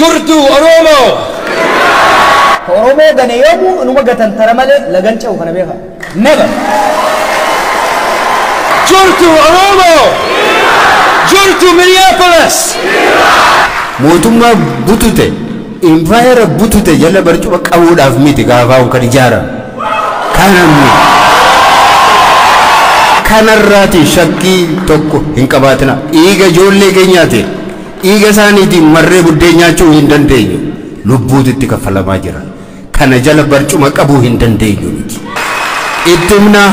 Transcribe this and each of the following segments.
Jurtu Oromo. Oromo gane yomu numa gatan taramale lagancha ukana beka. Never. Jurtu Oromo. Jurtu Minneapolis. Mootummaa butute empire butute jala barcuma qabuudhaaf miti gaafaa kan ijaara kanamni kanarraati shakkii tokko hin qabaatina dhiiga ijoollee keenyaati dhiiga isaaniitiin marree buddeen nyaachuu hin dandeenyu lubbuutitti kaffalamaa jira kana jala barcuma qabuu hin dandeenyu miti ittumna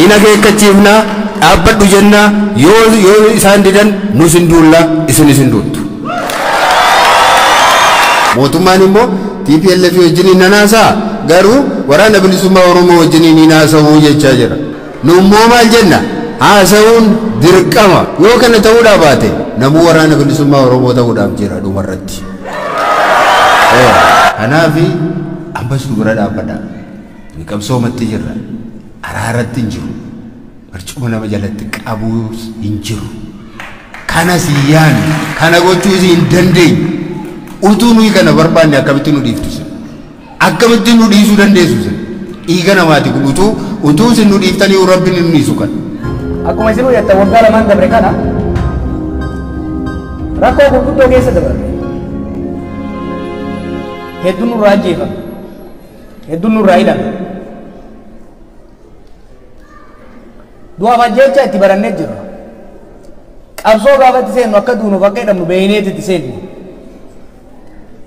hin akeekkachiifna dhaabbadhu jennaa yoo isaan didan nus hin duulla isinis hin duuttu mootummaan immoo TPLF wajjin nanaasa garuu waraana bilisummaa Oromoo wajjin ninaasa'uu jechaa jira nummoo maal jenna haasa'uun dirqama yoo kana ta'uudhaa baate namuu waraana bilisummaa Oromoo ta'uudhaaf jira dhumarratti kanaafi ammas dubara dhaabbadha ni qabsoomatti jirra araaratti hin jiru barcuma nama jalatti qabuus hin jiru kanas yaan kana gochuus hin dandeenyu utuu nuyi kana barbaanne akkamitti nu dhiiftu akkamitti nu dhiisuu dandeessu dhiiga namaati kun utuu isin nu dhiiftanii rabbiin nu dhiisu kan akkuma isin jettan waggaa lamaan dabre kana rakkoo gurguddoo keessa dabre hedduun nurraa ajjeefame hedduun nurraa hidhame du'aaf ajjeechaa itti barannee jirra qabsoo gaafatti seennu akka duunuuf akka hidhamnu beeyneetitti seennu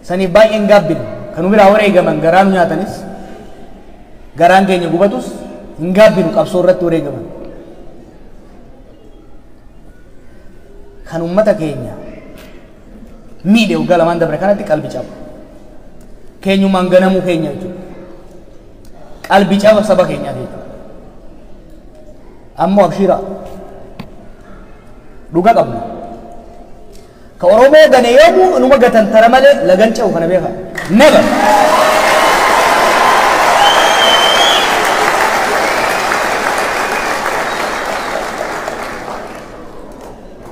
saniif baay'een gaabbinu kanu biraa wareegaman garaan nyaatanis garaan keenya gubatus hin gaabbinu qabsoo irratti wareegaman kan ummata keenya miidhe waggaa lamaan dabre kanatti qalbi caba keenyumaan ganamuu keenya jechuudha qalbi caba saba keenyaa jechuudha ammoo abshiraa dhuga qabna ka Oromoo gane yomu numa gatan taramale lagancha ukana beka never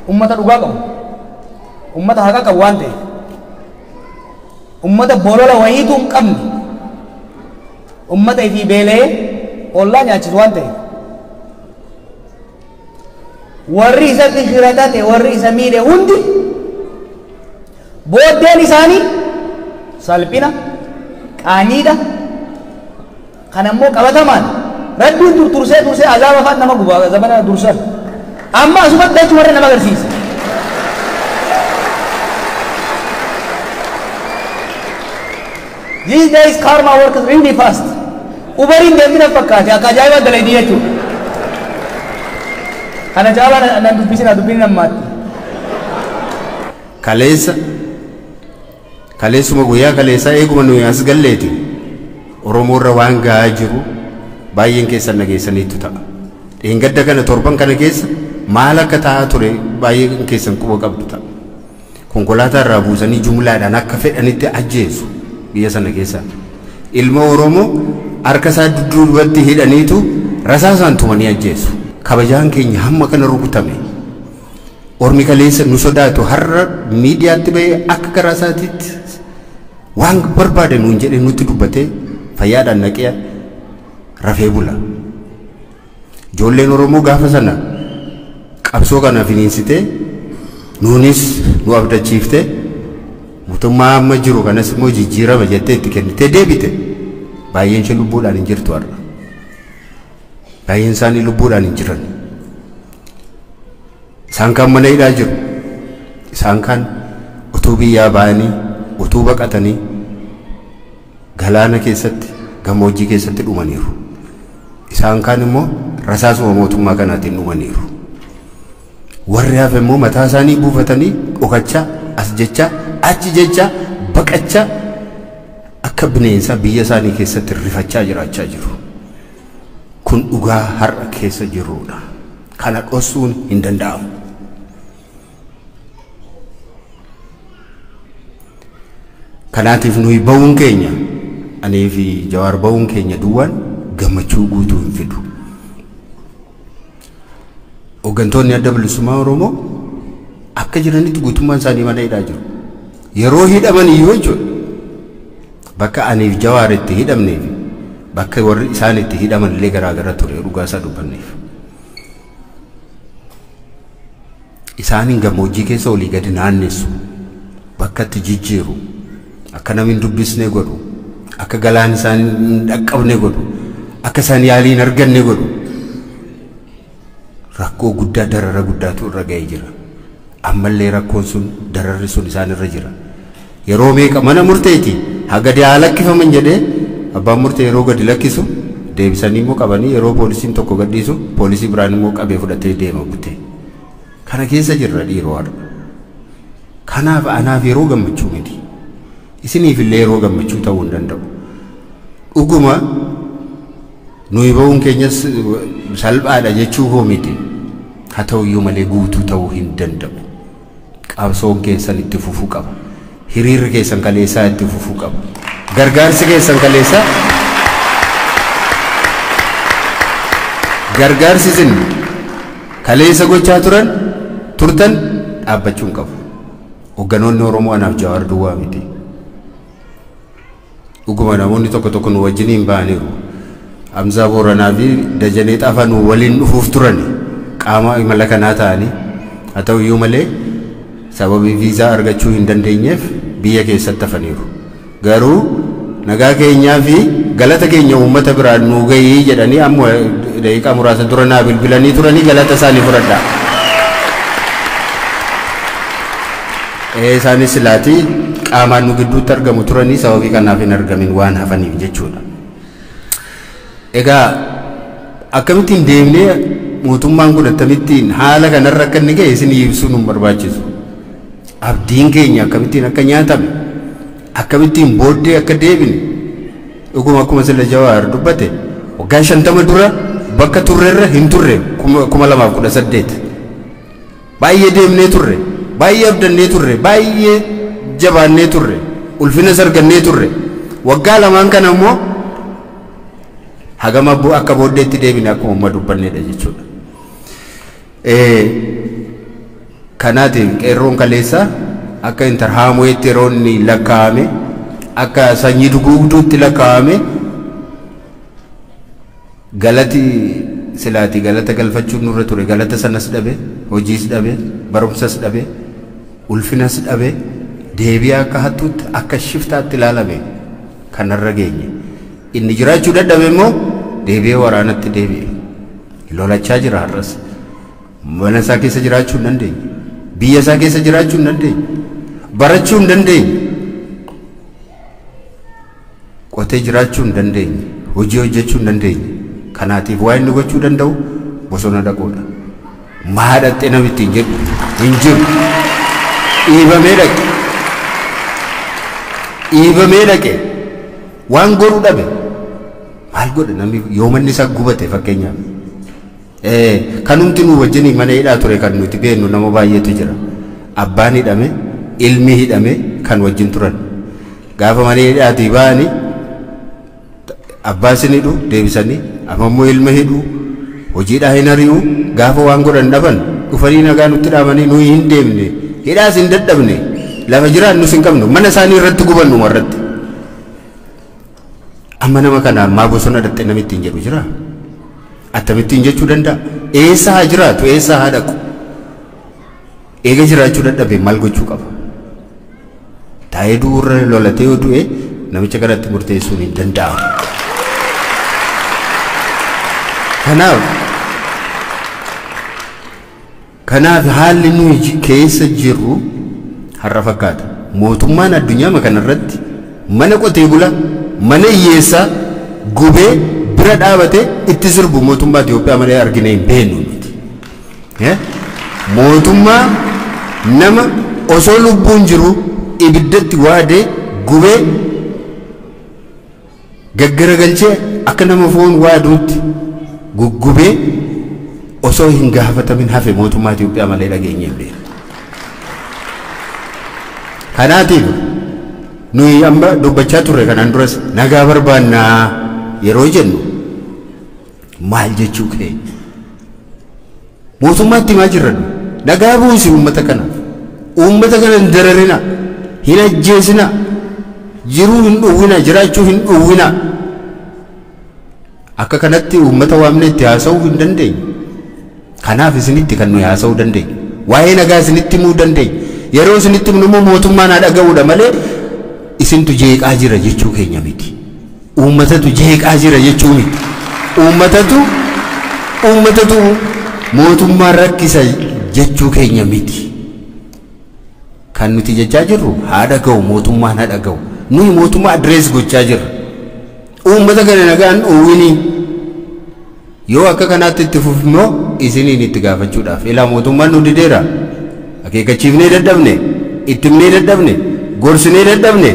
ummata dhugaa qabu ummata haqa qabu waan ta'e ummata bolola wayiitu hin qabne ummata ifi beelee ollaa nyaachisu waan ta'e warri isatti hiratate warri isa miidhe hundi booddeen isaanii salphina qaaniidha kan ammoo qabatamaan rabbiin tursee azaaba afaan nama gubaa zamana dursan amma asumatti dachuu warra nama agarsiisa these days karma works really fast ubariin deemina fakkaate akka ajaa'iba dalaydii jechuudha kana jaala nan dubbisina dubbin nammaatti kaleessuma guyyaa kaleessaa eeguma nuyi as galleeti Oromoo irra waan gahaa jiru baay'een keessan nageessaniitu ta'a dheengadda kana torban kana keessa maal akka ta'aa ture baay'een keessan quba qabdu ta'a konkolaataa irraa buusanii jumlaadhaan akka fedhanitti ajjeesu biyya sana keessa ilma Oromoo harka isaa dudduubatti hidhaniitu rasaasaan tumanii ajjeesu kabajaan keenya hamma kana rukutame ormi kaleessa nu sodaatu har'a miidiyaatti ba'ee akka karaa isaatiitti waan barbaade nuun jedhee nutti dubbatee fayyaadhaan naqee rafee bula ijoolleen Oromoo gaafa sana qabsoo kana finiinsitee nuunis nu abdachiiftee mootummaa amma jiru kanas immoo jijjiirama jettee itti kennitee deebite baay'een ishee lubbuudhaan hin jirtu har'a baay'een isaanii lubbuudhaan hin jiran isaan kan mana hidhaa jiru isaan kan utuu biyyaa ba'anii utuu baqatanii galaana keessatti gammoojjii keessatti dhumaniiru isaan kan immoo rasaasuma mootummaa kanaatiin dhumaniiru warri hafe immoo mataa isaanii buufatanii dhokachaa as jecha achi jecha baqachaa akka bineensa biyya isaanii keessatti rifachaa jiraachaa jiru kun dhugaa har'a keessa jirudha kana dhoksuun hin danda'amu kanaatiif nuyi ba'uun keenyaanii fi Jawaar ba'uun keenya duwwaan gammachuu guutuu hin fidu hooggantoonni adda bilisummaa Oromoo akka jiranitti guutummaan isaanii mana hidhaa jiru yeroo hidhaman iyyuu jechuudha bakka aniif Jawaaritti hidhamneef bakka warri isaan itti hidhaman illee garaagara ture dhugaa isaa dubbanneef isaaniin gammoojjii keessa olii gadi naannessu bakka itti jijjiiru akka namni hin dubbisne godhu akka galaan isaan hin dhaqqabne godhu akka isaan yaalii hin arganne godhu rakkoo guddaa darara guddaatu irra ga'ee jira ammallee rakkoon sun dararri sun isaan irra jira yeroo meeqa mana murteeti haga haa lakkifaman jedhee abbaan murtee yeroo gadi lakkisu deebisanii immoo qabanii yeroo poolisiin tokko gadhiisu poolisii biraan immoo qabee fudhatee deema butee kana keessa jirra dhiiroodha kanaaf anaaf yeroo gammachuu miti isiniif illee yeroo gammachuu ta'uu hin danda'u dhuguma nuyi ba'uun keenyas salphaadha jechuu koo miti haa ta'uyyuu malee guutuu ta'uu hin danda'u qabsoon keessan itti fufuu qaba hiriirri keessan kaleessaa itti fufuu qaba gargaarsi keessan kaleessaa gargaarsi isin kaleessa gochaa turtan dhaabbachuu hin qabu hogganoonni Oromoo anaaf Jawaar duwwaa miti dhuguma namoonni tokko nu wajjiniin ba'aniiru Hamzaa Booranaa fi Dajanee Xaafaa nu waliin dhufuuf turan qaama imala kanaa ta'anii haa ta'uyyuu malee sababii viizaa argachuu hin dandeenyeef biyya keessatti hafaniiru garuu nagaa keenyaa fi galata keenya uummata biraan nu gahii jedhanii amma daqiiqaa muraasa dura naa bilbilanii turanii galata isaanii fudhadhaa isaanis silaatii qaamaan nu gidduutti argamu turanii sababii kanaaf hin argamin waan hafaniif jechuudha egaa akkamittiin deemnee mootummaan kun akkamittiin haala kanarra akka inni ga'e isin ibsuu nu barbaachisu abdiin keenya akkamittiin akka nyaatame akkamittiin booddee akka deebine dhuguma akkuma sila Jawaar dubbate waggaa 50 dura bakka turreerra hin turre 2018 baay'ee deemnee turre baay'ee abdannee turre baay'ee jabaannee turre ulfina sargannee turre waggaa lamaan kana immoo hagama akka booddeetti deebine akkuma amma dubbanneedha jechuudha kanaatiif qeerroon kaleessa akka intarhaamuutti yeroonni lakkaa'ame akka sanyii duguugduutti lakkaa'ame galati silaati galata galfachuun nurra ture galata sanas dhabe hojiis dhabe barumsas dhabe ulfinas dhabe deebi'aa akka hattuutti akka shiftaatti ilaalame kanarra geenye inni jiraachuu dadhabe immoo deebi'ee waraanatti deebi'e lolachaa jira har'as mana isaa keessa jiraachuu hin dandeenye biyya isaa keessa jiraachuu hin dandeenye barachuu hin dandeenye qotee jiraachuu hin dandeenye hojii hojjechuu hin dandeenye kanaatiif waa inni gochuu danda'u bosona dhaquudha maadhaxxee namitti hin jedhu hin jiru dhiibamee dhaqe waan godhu dhabe maal godhe namni yoo manni isaa gubate fakkeenyaaf kanumti nu wajjin mana hidhaa ture kan nuti beennu nama baay'eetu jira abbaan hidhame ilmi hidhame kan wajjin turan gaafa mana hidhaatii ba'anii abbaa sin hidhu deebisanii amammoo ilma hidhu hojiidhaa hin ari'u gaafa waan godhan dhaban dhufanii nagaa nutti dhaamanii nuyi hin deemne hidhaas hin dadhabne lafa jiraannus hin qabnu mana isaanii irratti gubannu marratti amma nama kanaan maa bosona dhaxxee namitti hin jedhu jira attamittiin jechuu danda'a eessa haa jiraatu eessa haa dhaqu eega jiraachuu dadhabe maal gochuu qaba taa'ee du'urra lolatee yoo du'e namicha kanatti murteessuun hin danda'amu kanaaf haalli nuyi keessa jirru har'a fakkaata mootummaan addunyaa kanarratti mana qotee bula mana hiyyeessaa gubee bira dhaabate itti sirbu mootummaa Itoophiyaa malee argine hin beeknu nuti mootummaa nama osoo lubbuun jiru ibiddatti waadee gubee gaggaragalchee akka nama foon waaduutti guggubee osoo hin gaafatamin hafe mootummaa Itoophiyaa malee dhageenye hin beeknu kanaatiif nuyi amma dubbachaa turre kanaan duras nagaa barbaannaa yeroo jennu maal jechuu keenya mootummaatti maa jirran nagaa buusi uummata kana hin dararina hin ajjeesina jiruu hin dhowwina jiraachuu hin dhowwina akka kanatti uummata waamne itti haasa'uu hin dandeenye kanaaf isinitti kan nuyi haasa'uu dandeenye waa'ee nagaa isinitti himuu dandeenye yeroo isinitti himnu mootummaan haa dhaga'uudha malee isintu jeeqaa jira jechuu keenya miti uummatatu jeeqaa jira jechuu miti uummatatu mootummaan rakkisa jechuu keenya miti kan nuti jechaa jirru haa dhaga'u mootummaan haa dhaga'u nuyi mootummaa adrees gochaa jirra uummata kana nagaan uwwini yoo akka kanaatti itti fufnoo isiniin itti gaafachuudhaaf ilaa mootummaan nu dideera akeekachiifnee dadhabne ittimnee dadhabne gorsinee dadhabne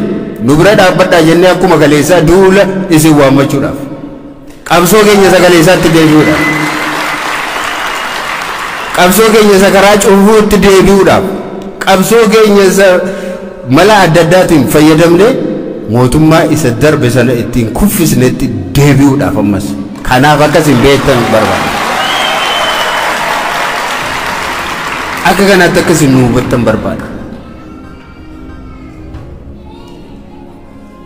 nu bira dhaabbadhaa jennee akkuma galeessaa duula isin waammachuudhaaf qabsoo keenya sagaleessaatti deebi'uudhaaf qabsoo keenya sakaraa cufuutti deebi'uudhaaf qabsoo keenya mala adda addaatiin fayyadamne mootummaa isa darbe sana ittiin kuffisnetti deebi'uudhaaf ammas kanaaf akkasiin beektan barbaada akka kanaatti akkasiin nu hubattan barbaada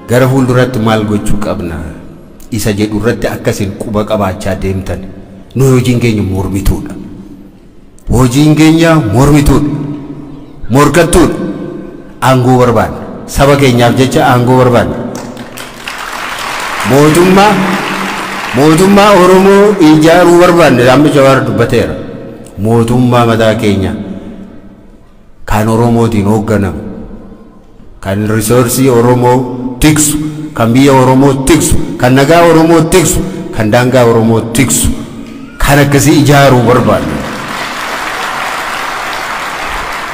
gara fuulduratti maal gochuu qabna isa jedhu irratti akkasiin quba qabaachaa deemtan nu hojiin keenya mormituudha morkattuudha aangoo barbaadna saba keenyaaf jecha aangoo barbaadna mootummaa Oromoo ijaaruu barbaadne amma Jawaar dubbateera mootummaa mataa keenya kan Oromootiin hoogganamu kan risoorsii Oromoo tiksu kan biyya Oromoo tiksu kan nagaa Oromoo tiksu kan daangaa Oromoo tiksu kan akkasii ijaaruu barbaadne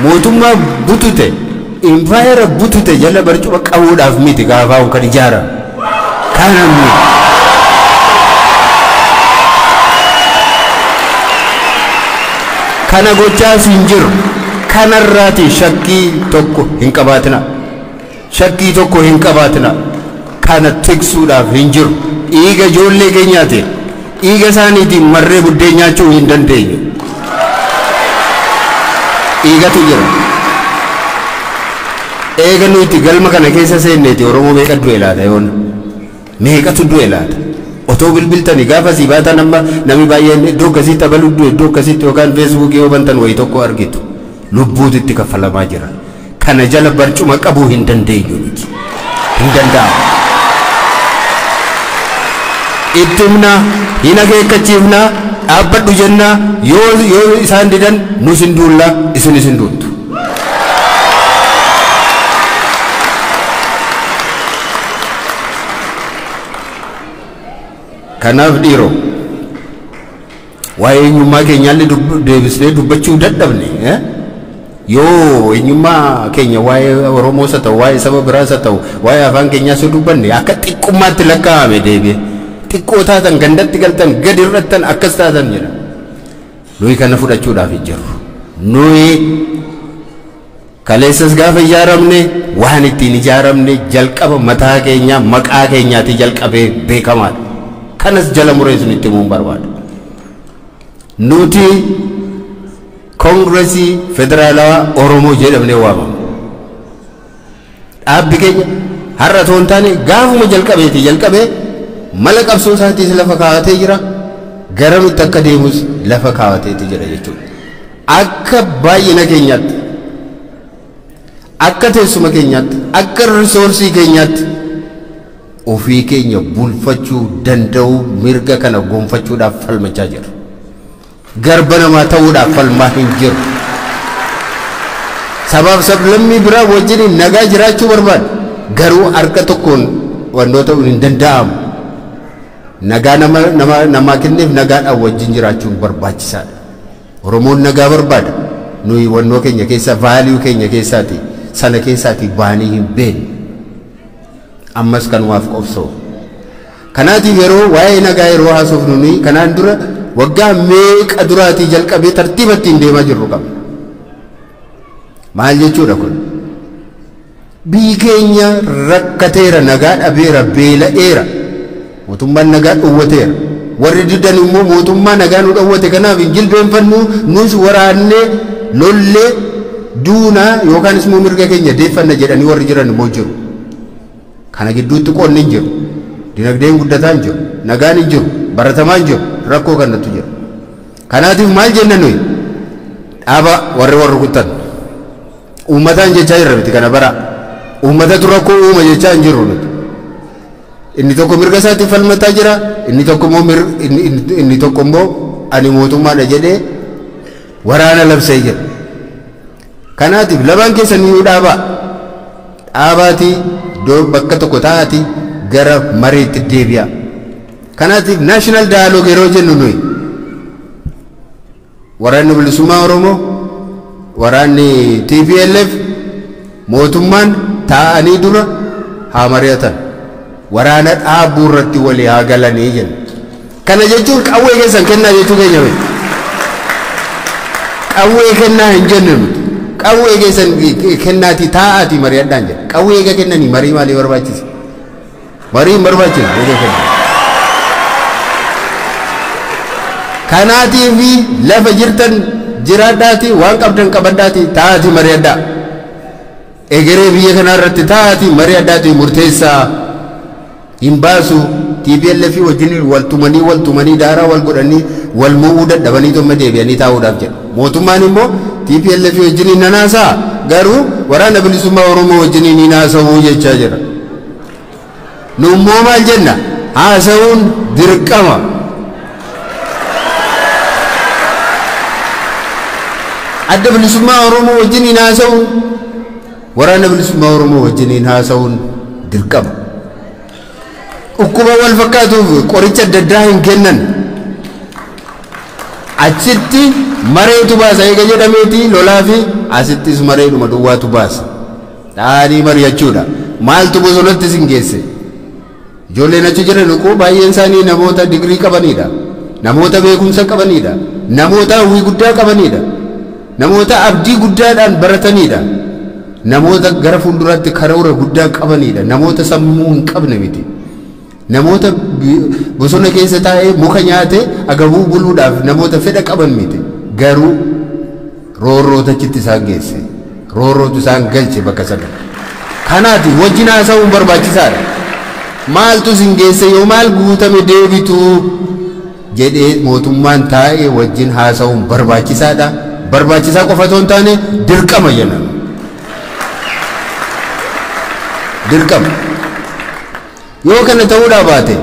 mootummaa butute impaayera butute jala barcuma qabuudhaaf miti gaafaa kan ijaara kanamni kana gochaas hin jiru kanarraati shakkii tokko hin qabaatina kana tiksuudhaaf hin jiru dhiiga ijoollee keenyaati dhiiga isaaniitiin marree buddeen nyaachuu hin dandeenyu dhiigatu jira eega nuti galma kana keessa seenneeti Oromoo meeqa du'e laata yoona meeqatu du'e laata otoo bilbiltanii gaafa sii baatan amma namni baay'een iddoo akkasiitti abaluu du'e iddoo akkasiitti yookaan feesbuukii yoo bantan wayii tokko argitu lubbuutitti kaffalamaa jira kana jala barcuma qabuu hin dandeenyu miti hin danda'amu ittimna hin akeekkachiifna dhaabbadhu jennaa yoo isaan didan nus hin duulla isinis hin duuttu kanaaf dhiiroo waa'ee eenyummaa keenyaallee deebisnee dubbachuu dadhabne yoo eenyummaa keenya waa'ee Oromoos haa ta'u waa'ee saba biraas haa ta'u waa'ee afaan keenyaas yoo dubbanne akka xiqqummaatti lakkaa'ame deebi'e xiqqoo taatan gandatti galtan gadi irrattan akkas taatan jedha nuyi kana fudhachuudhaaf hin jirru nuyi kaleessas gaafa ijaaramne waan ittiin ijaaramne jalqaba mataa keenyaa maqaa keenyaati jalqabee beekamaadha kanas jala mureessuun itti himuun barbaada nuti koongireesii federaalawaa Oromoo jedhamnee waamamu dhaabbi keenya har'a toon taane gaafuma jalqabee mala qabsoo isaatiis lafa kaawatee jira garamitti akka deemus lafa kaawateeti jira jechuudha akka baay'ina keenyaatti akka teessuma keenyaatti akka risoorsii keenyaatti ofii keenya bulfachuu danda'u mirga kana gonfachuudhaaf falmachaa jira garba namaa ta'uudhaaf falmaa hin jiru sabaaf sablammii biraa wajjin nagaa jiraachuu barbaada garuu harka tokkoon wannoo ta'uun hin danda'amu nagaa namaa kenneef nagaadhaan wajjin jiraachuun barbaachisaadha Oromoon nagaa barbaada nuyi wannoo keenya keessa vaaliyuu keenya keessaati sana keessaati baanii hin beekne ammas kanumaaf qobsoo kanaatiif yeroo waa'ee nagaa yeroo haasofnu nuyi kanaan dura waggaa meeqa duraatii jalqabee tartiibatti hin deemaa jirru qabna maal jechuudha kun biyyi keenya rakkateera nagaa dhabeera beela'eera mootummaan nagaa dhowwateera warri diddan immoo mootummaa nagaa nu dhowwate kanaaf hin jilbeenfannu nus waraannee lollee duuna yookaanis immoo mirga keenya deeffanna jedhanii warri jiran immoo jiru. Kana gidduutti qoonni hin jiru. Dinagdeen guddataa hin jiru. Nagaan hin jiru. Baratamaa hin jiru. Rakkoo kanatu jira. Kanaatiif maal jenna nuyi? Dhaaba warri rukuttan. Uummataan jechaa jirra miti kana bara. Uummatatu rakkoo uuma jechaa hin jirru nuti. Inni tokko mirga isaatti falmataa jira. Inni tokko immoo ani mootummaadha jedhee waraana labsee jira. Kanaatiif lamaan keessanii dhaabaa. Dhaabaatii bakka tokko taa'atii gara mariitti deebi'a. Kanaatiif national dialogue yeroo jennu nuyi waraanni bilisummaa Oromoo, waraanni TPLF, mootummaan taa'anii dura haa mari'atan. Waraana dhaabuu irratti walii haa galanii jenna. Kana jechuun qawwee keessan kennaa jechuu keenya miti. Qawwee kennaa hin jennu nuti. Qawwee keessan kennaatii taa'aatii mari'adhaan jedha. Qawwee eega kennanii marii maalii barbaachisa? Marii hin barbaachisa. Kanaatiif lafa jirtan jiraadhaatii waan qabdan qabadhaatii taa'aatii mari'adhaa. Egeree biyya kanaa irratti taa'aatii mari'adhaatii murteessaa hin baasu. TPLF wajjin waltumanii daaraa wal godhanii wal mo'uu dadhabanii tomma deebi'anii taa'uudhaaf jedha. Mootummaan immoo TPLF wajjin nanaasaa garuu waraana bilisummaa Oromoo wajjin ni naasa'uu jechaa jira. Nu immoo maal jenna? Haasa'uun dirqama. Adda bilisummaa Oromoo wajjin haasa'uun waraana bilisummaa Oromoo wajjin haasa'uun dirqama. Dhukkuba wal fakkaatuuf qoricha adda addaa hin kennan. Achitti mareetu baasa eega jedhameeti lolaa fi asittis mareedhuma duwwaatu baasa. Dhaanii mari'achuudha. Maaltu bosonatti isin geesse? Ijoolleen achi jiran ukkoo baay'een isaanii namoota digrii qabanidha. Namoota beekumsa qabanidha. Namoota hawwii guddaa qabanidha. Namoota abdii guddaadhaan baratanidha. Namoota gara fuulduraatti karoora guddaa qabanidha. Namoota sammuu hin qabne miti. Namoota bosona keessa taa'ee muka nyaatee agabuu buluudhaaf namoota fedha qaban miti. Garuu roorroota achitti isaan geesse. Roorrootu isaan galche bakka sana. Kanaatiif wajjin haasa'uun barbaachisaadha. Maaltu isin geesse yoo maal guutame deebitu jedhee mootummaan taa'ee wajjin haasa'uun barbaachisaadha. Barbaachisaa qofa otoo hin taane dirqama jenna. Dirqama. Yoo kana ta'uudhaa baate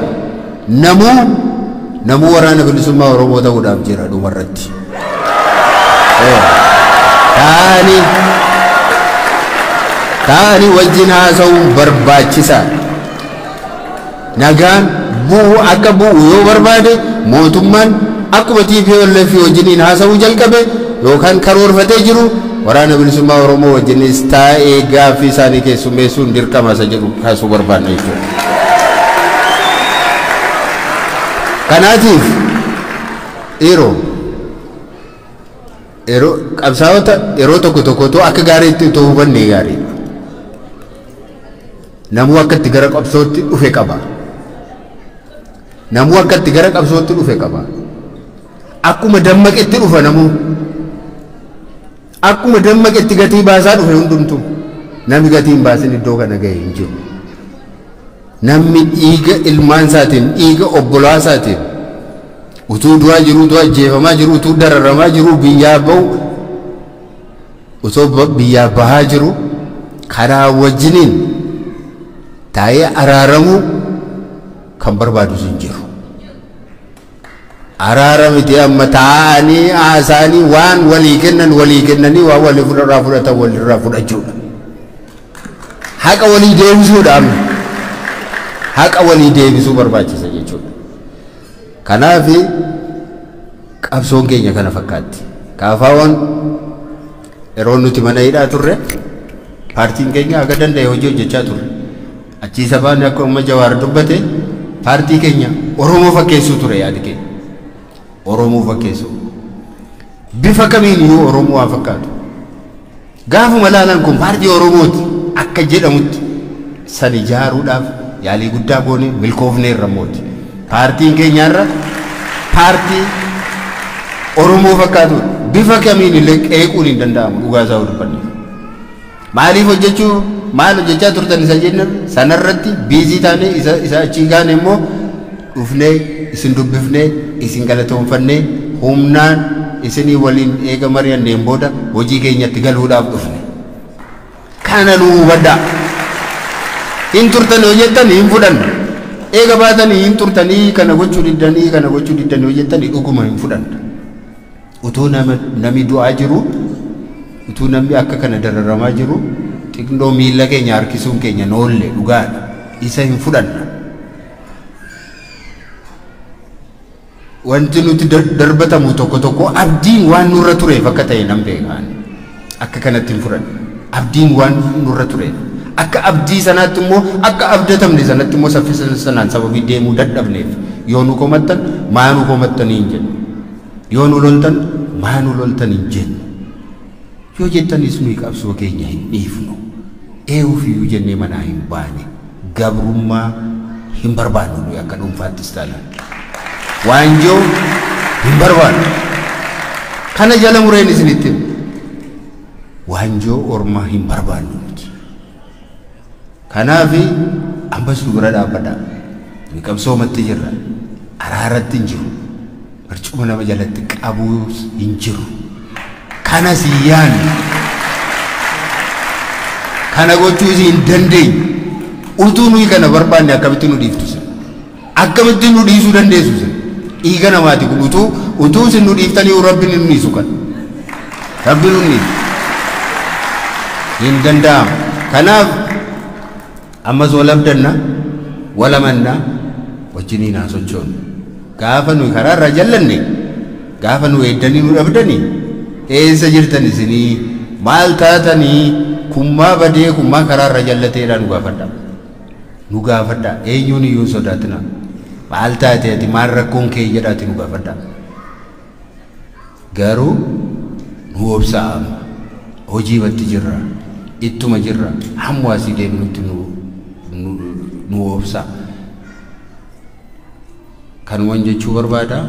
namuu waraana bilisummaa Oromoo ta'uudhaaf jira dhumarratti. Taa'anii wajjin haasa'uun barbaachisaadha. Nagaan bu'u akka bu'u yoo barbaade mootummaan akkuma TPLF wajjiniin haasa'uu jalqabe yookaan karoorfatee jiru waraana bilisummaa Oromoo wajjinis taa'ee gaaffii isaanii keessummeessuun dirqama isa jedhu kaasuu barbaadna jechuudha. Kanaatiif yeroo qabsaa'ota yeroo tokko akka gaariitti ta'uu hubanne gaariidha. Namuu akka itti gara qabsootti dhufe qaba. Namuu akka itti gara qabsootti dhufe qaba. Akkuma dammaqetti dhufa namuu. Akkuma dammaqetti gatii baasaa dhufe hundumtu. Namni gatii hin baasin iddoo kana ga'e hin jiru. Namni dhiiga ilmaan isaatiin dhiiga obbolaa isaatiin utuu du'aa jiru utuu ajjeefamaa jiru utuu dararamaa jiru biyyaa bahu utoo biyyaa bahaa jiru karaa wajjiniin taa'ee araaramuu kan barbaadus hin jiru. Araaramiti amma taa'anii haasaanii waan walii kennanii waan walii fudhatan walirraa fudhachuudha. Haqa walii deebisuudha. Haqa walii deebisuu barbaachisa jechuudha. Kanaaf qabsoon keenya kana fakkaatti. Kaafaawwan yeroo nuti mana hidhaa turre paartiin keenya akka danda'e hojii hojjechaa turre. Achiisa baanee akka Umma Jawaar dubbate paartii keenya Oromoo fakkeessuu ture yaadi keenya. Oromoo fakkeessuu. Bifa kamiin iyyuu Oromoo waa fakkaatu. Gaafuma laalan kun paartii Oromooti akka jedhamutti san ijaaruudhaaf yaalii guddaa goone milkoofnee irra mooti. Paartiin keenyarra paartii Oromoo fakkaatu bifa kamiin illee qeequun hin danda'amu dhugaa isaa dubbanne. maaliif hojjechuu maal hojjechaa turtan isa jennan sanarratti biizii taane isa achii gaane immoo dhufnee isin dubbifnee isin galatoonfannee humnaan isinii waliin eega mari'anneen booda hojii keenyatti galuudhaaf dhufne kana nu hubadhaa hin turtan hojjettan hin fudhanna eega baatanii hin turtanii kana gochuu diddanii hojjettanii dhuguma hin fudhanna utuu namni du'aa jiru utuu namni akka kana dararamaa jiru xiqqoo miila keenya harkisuun keenya noolle dhugaadha isa hin fudhanna wanti nuti darbatamu tokko abdiin waan nurra tureef akka ta'e nan beekaan akka kanatti hin fudhanna abdiin waan nurra tureef akka abdii sanaatti immoo akka abdatamne sanatti immoo saffisa sanaan sababii deemuu dadhabneef yoo nu komattan maa nu komattanii hin jennu yoo nu loltan maa nu loltan hin jennu yoo jettanis nuyi qabsoo keenya hin dhiifnu eewufiyyuu jennee manaa hin baane gabrummaa hin barbaannu nuyi akka dhuunfaattis taanaan waanjoo hin barbaannu kana jala mureen isinitti waanjoo ormaa hin barbaannu nuti kanaafi ammas nu bira dhaabbadhaa nuyi qabsoomatti jirra araaratti hin jiru barcuma nama jalatti qabuus hin jiru kanas yaanni kana gochuus hin dandeenyu utuu nuyi kana barbaanne akkamitti nu dhiiftu sin akkamitti nu dhiisuu dandeessu sin dhiiga namaati kun utuu sin nu dhiiftanii rabbiin nu dhiisu kan rabbiin nu dhiisu hin danda'amu kanaaf ammas wal abdanna wal amannaa wajjiniin haa sochoonu gaafa nuyi karaarraa jallanne gaafa nu eeddanii nu dhabdanii eessa jirtan isinii maal taatanii kummaa badee kummaa karaarra jallateedhaa nu gaafadhaa eenyuun iyyuu sodaatina maal taate ati maal rakkoon kee jedhaati nu gaafadhaa garuu nu obsaa hojii batti jirra ittuma jirra hamma asii deebinutti nu obsaa kanumaan jechuu barbaadaa